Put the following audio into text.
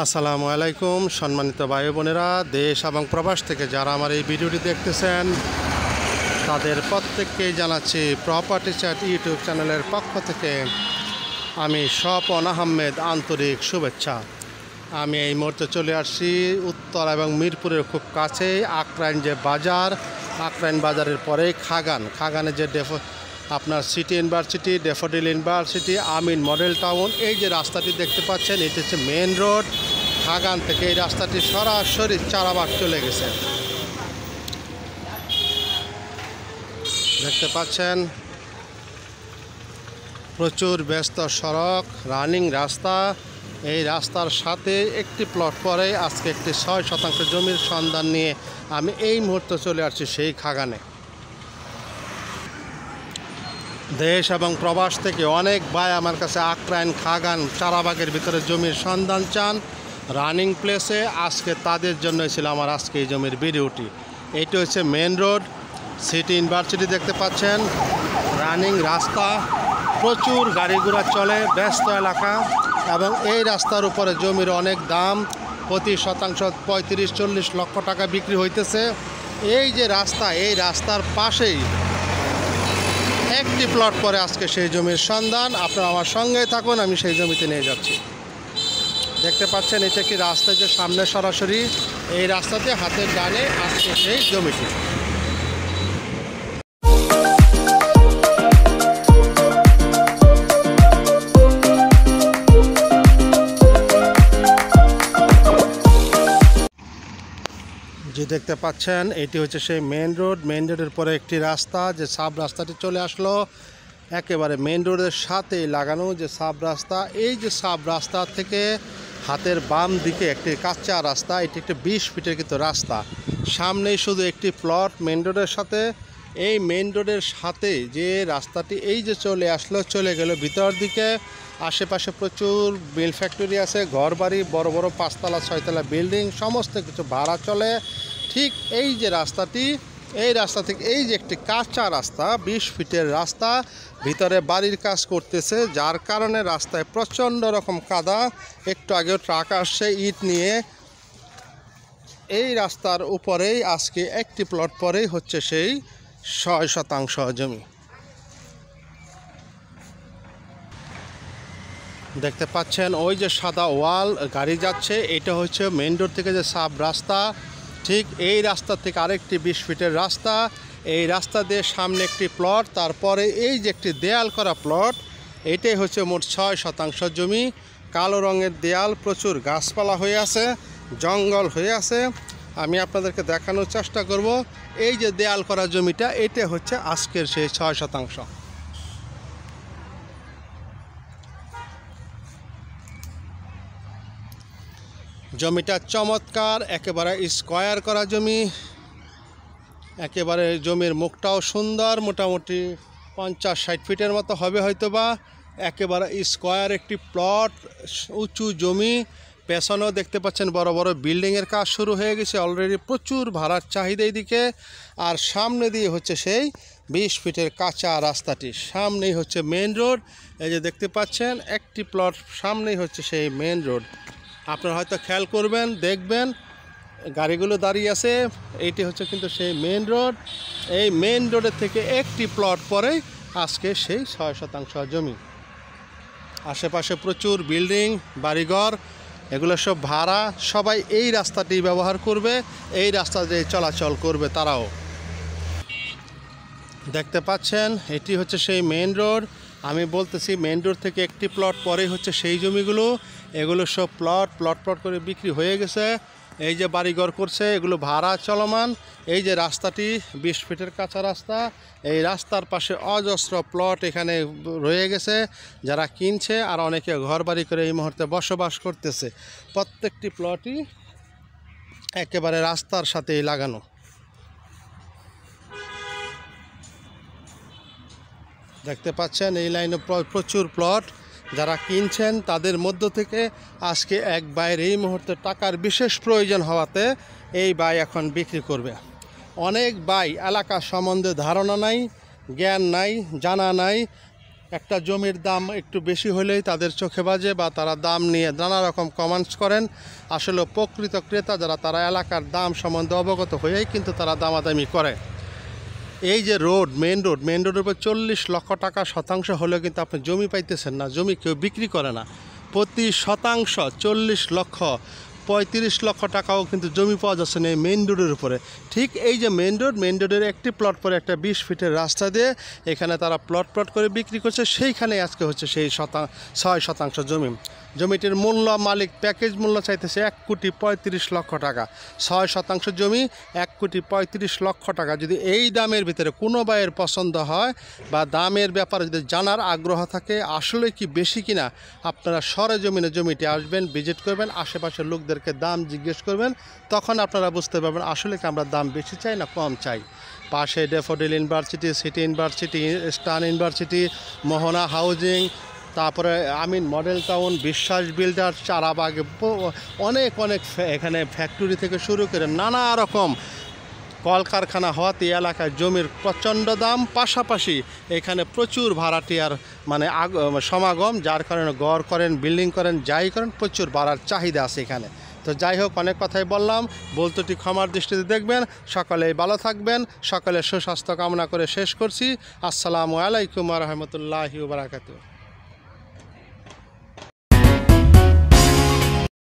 আসসালামু আলাইকুম সম্মানিত ভাই বোনেরা, দেশ এবং প্রবাস থেকে যারা আমার এই ভিডিওটি দেখতেছেন তাদের প্রত্যেককেই জানাচ্ছি প্রপার্টি চ্যাট ইউটিউব চ্যানেলের পক্ষ থেকে আমি স্বপন আহমেদ আন্তরিক শুভেচ্ছা। আমি এই মুহূর্তে চলে আসছি উত্তর এবং মিরপুরের খুব কাছেই আকরাইন যে বাজার, আকরাইন বাজারের পরেই খাগানে যে আপনার সিটি ইউনিভার্সিটি, ড্যাফোডিল ইউনিভার্সিটি, আমিন মডেল টাউন, এই যে রাস্তাটি দেখতে পাচ্ছেন এটি হচ্ছে মেন রোড। খাগান থেকে এই রাস্তাটি সরাসরি চারাবাগ চলে গেছে। দেখতে পাচ্ছেন প্রচুর ব্যস্ত সড়ক, রানিং রাস্তা। এই রাস্তার সাথে একটি প্লট পরে আজকে একটি 6% জমির সন্ধান নিয়ে আমি এই মুহূর্তে চলে আসছি সেই খাগানে। দেশ এবং প্রবাস থেকে অনেক ভাই আমার কাছে আকরাইন, খাগান, চারাবাগের ভিতরে জমির সন্ধান চান রানিং প্লেসে। আজকে তাদের জন্যই ছিল আমার আজকে এই জমির ভিডিওটি। এইটি হচ্ছে মেন রোড, সিটি ইউনিভার্সিটি দেখতে পাচ্ছেন, রানিং রাস্তা, প্রচুর গাড়ি ঘোড়া চলে, ব্যস্ত এলাকা। এবং এই রাস্তার উপরে জমির অনেক দাম, প্রতি শতাংশ 35-40 লক্ষ টাকা বিক্রি হইতেছে। এই যে রাস্তা, এই রাস্তার পাশেই একটি প্লট পরে আজকে সেই জমির সন্ধান। আপনারা আমার সঙ্গেই থাকুন, আমি সেই জমিতে নিয়ে যাচ্ছি। দেখতে পাচ্ছেন এটা একটি রাস্তা, যে সামনে সরাসরি এই রাস্তাতে হাতের ডানে আজকে সেই জমিটি। যে দেখতে পাচ্ছেন এটি হচ্ছে সেই মেন রোড। মেন রোডের পরে একটি রাস্তা, যে সাব রাস্তাটি চলে আসলো একেবারে মেন রোডের সাথেই লাগানো যে সাব রাস্তা। এই যে সাব রাস্তা থেকে হাতের বাম দিকে একটি কাঁচা রাস্তা, এটি একটি 20 ফিটের কিন্তু রাস্তা। সামনেই শুধু একটি প্লট মেন রোডের সাথে। এই মেন রোডের সাথে যে রাস্তাটি এই যে চলে আসলো, চলে গেল ভিতর দিকে। আশেপাশে প্রচুর মিল ফ্যাক্টরি আছে, ঘরবাড়ি, বড় বড় 5তলা 6তলা বিল্ডিং, সমস্ত কিছু ভাড়া চলে। ঠিক এই যে রাস্তাটি, এই রাস্তা থেকে এই যে একটি কাঁচা রাস্তা, 20 ফিটের রাস্তা, ভিতরে বাড়ির কাজ করতেছে, যার কারণে রাস্তায় প্রচণ্ড রকম কাদা। একটু আগেও ট্রাক আসছে ইট নিয়ে। এই রাস্তার উপরেই আজকে একটি প্লট পরেই হচ্ছে সেই 6% জমি। দেখতে পাচ্ছেন ওই যে সাদা ওয়াল, গাড়ি যাচ্ছে, এটা হচ্ছে মেন রোড থেকে যে সাব রাস্তা। ঠিক এই রাস্তা থেকে আরেকটি 20 ফিটের রাস্তা, এই রাস্তা দিয়ে সামনে একটি প্লট, তারপরে এই যে একটি দেয়াল করা প্লট। এটাই হচ্ছে মোট 6% জমি। কালো রঙের দেয়াল, প্রচুর গাছপালা হয়ে আছে, জঙ্গল হয়ে আছে। আমি আপনাদেরকে দেখানোর চেষ্টা করব। এই যে দেয়াল করা জমিটা, এটা হচ্ছে আজকের সেই 6%। জমিটা চমৎকার, একেবারে স্কোয়ার করা জমি, একেবারে জমির মুখটাও সুন্দর, মোটামুটি 50-60 ফিটের মতো হবে হয়তোবা। একেবারে স্কোয়ার একটি প্লট, উঁচু জমি। পেছনেও দেখতে পাচ্ছেন বড় বড় বিল্ডিংয়ের কাজ শুরু হয়ে গেছে অলরেডি, প্রচুর ভাড়ার চাহিদা এইদিকে। আর সামনে দিয়ে হচ্ছে সেই 20 ফিটের কাঁচা রাস্তাটি, সামনেই হচ্ছে মেন রোড। এই যে দেখতে পাচ্ছেন একটি প্লট সামনেই হচ্ছে সেই মেন রোড। আপনারা হয়তো খেয়াল করবেন, দেখবেন গাড়িগুলো দাঁড়িয়ে আছে, এইটি হচ্ছে কিন্তু সেই মেন রোড। এই মেন রোডের থেকে একটি প্লট পরেই আজকে সেই 6% জমি। আশেপাশে প্রচুর বিল্ডিং, বাড়িঘর, এগুলো সব ভাড়া। সবাই এই রাস্তাটি ব্যবহার করবে, এই রাস্তা দিয়ে চলাচল করবে তারাও। দেখতে পাচ্ছেন এটি হচ্ছে সেই মেন রোড। আমি বলতেছি মেন রোড থেকে একটি প্লট পরেই হচ্ছে সেই জমিগুলো। এগুলো সব প্লট করে বিক্রি হয়ে গেছে। এই যে বাড়িঘর করছে, এগুলো ভাড়া চলমান। এই যে রাস্তাটি 20 ফিটের কাঁচা রাস্তা, এই রাস্তার পাশে অজস্র প্লট এখানে রয়ে গেছে, যারা কিনছে আর অনেকে ঘর বাড়ি করে এই মুহূর্তে বসবাস করতেছে। প্রত্যেকটি প্লটই একেবারে রাস্তার সাথেই লাগানো। দেখতে পাচ্ছেন এই লাইনে প্রচুর প্লট, যারা কিনছেন তাদের মধ্য থেকে আজকে এক ভাইয়ের এই মুহূর্তে টাকার বিশেষ প্রয়োজন হওয়াতে এই ভাই এখন বিক্রি করবে। অনেক ভাই এলাকা সম্বন্ধে ধারণা নাই, জ্ঞান নাই, জানা নাই, একটা জমির দাম একটু বেশি হলেই তাদের চোখে বাজে বা তারা দাম নিয়ে নানা রকম কমেন্টস করেন। আসলে প্রকৃত ক্রেতা যারা তারা এলাকার দাম সম্বন্ধে অবগত হয়েই কিন্তু তারা দামাদামি করে। এই যে মেন রোডের উপর 40 লক্ষ টাকা শতাংশ হলেও কিন্তু আপনি জমি পাইতেছেন না, জমি কেউ বিক্রি করে না। প্রতি শতাংশ 40 লক্ষ, 35 লক্ষ টাকাও কিন্তু জমি পাওয়া যাচ্ছে না এই মেন রোডের উপরে। ঠিক এই যে মেন রোডের একটি প্লট পরে একটা 20 ফিটের রাস্তা দিয়ে এখানে তারা প্লট করে বিক্রি করছে। সেইখানে আজকে হচ্ছে সেই 6 শতাংশ জমিটির মূল্য মালিক প্যাকেজ মূল্য চাইতেছে 1,35,00,000 টাকা। 6 শতাংশ জমি 1,35,00,000 টাকা। যদি এই দামের ভিতরে কোনো ভাইয়ের পছন্দ হয় বা দামের ব্যাপারে যদি জানার আগ্রহ থাকে আসলে কি বেশি কিনা, আপনারা সরেজমিনে জমিটি আসবেন, ভিজিট করবেন, আশেপাশের লোকদেরকে দাম জিজ্ঞেস করবেন, তখন আপনারা বুঝতে পারবেন আসলে কি আমরা দাম বেশি চাই না কম চাই। পাশে ড্যাফোডিল ইউনিভার্সিটি, সিটি ইউনিভার্সিটি, স্টান ইউনিভার্সিটি, মোহনা হাউজিং, তারপরে আমিন মডেল টাউন, বিশ্বাস বিল্ডার, চারাবাগ, অনেক এখানে ফ্যাক্টরি থেকে শুরু করে নানা রকম কলকারখানা হওয়াতে এলাকায় জমির প্রচণ্ড দাম, পাশাপাশি এখানে প্রচুর ভাড়াটিয়ার মানে সমাগম, যার কারণে গড় করেন, বিল্ডিং করেন, যাই করেন, প্রচুর ভাড়ার চাহিদা আছে এখানে। তো যাই হোক, অনেক কথাই বললাম, বলতেটি ক্ষমার দৃষ্টিতে দেখবেন। সকলেই ভালো থাকবেন, সকলের সুস্বাস্থ্য কামনা করে শেষ করছি। আসসালামু আলাইকুম ওয়া রাহমাতুল্লাহি ওয়া বারাকাতুহু।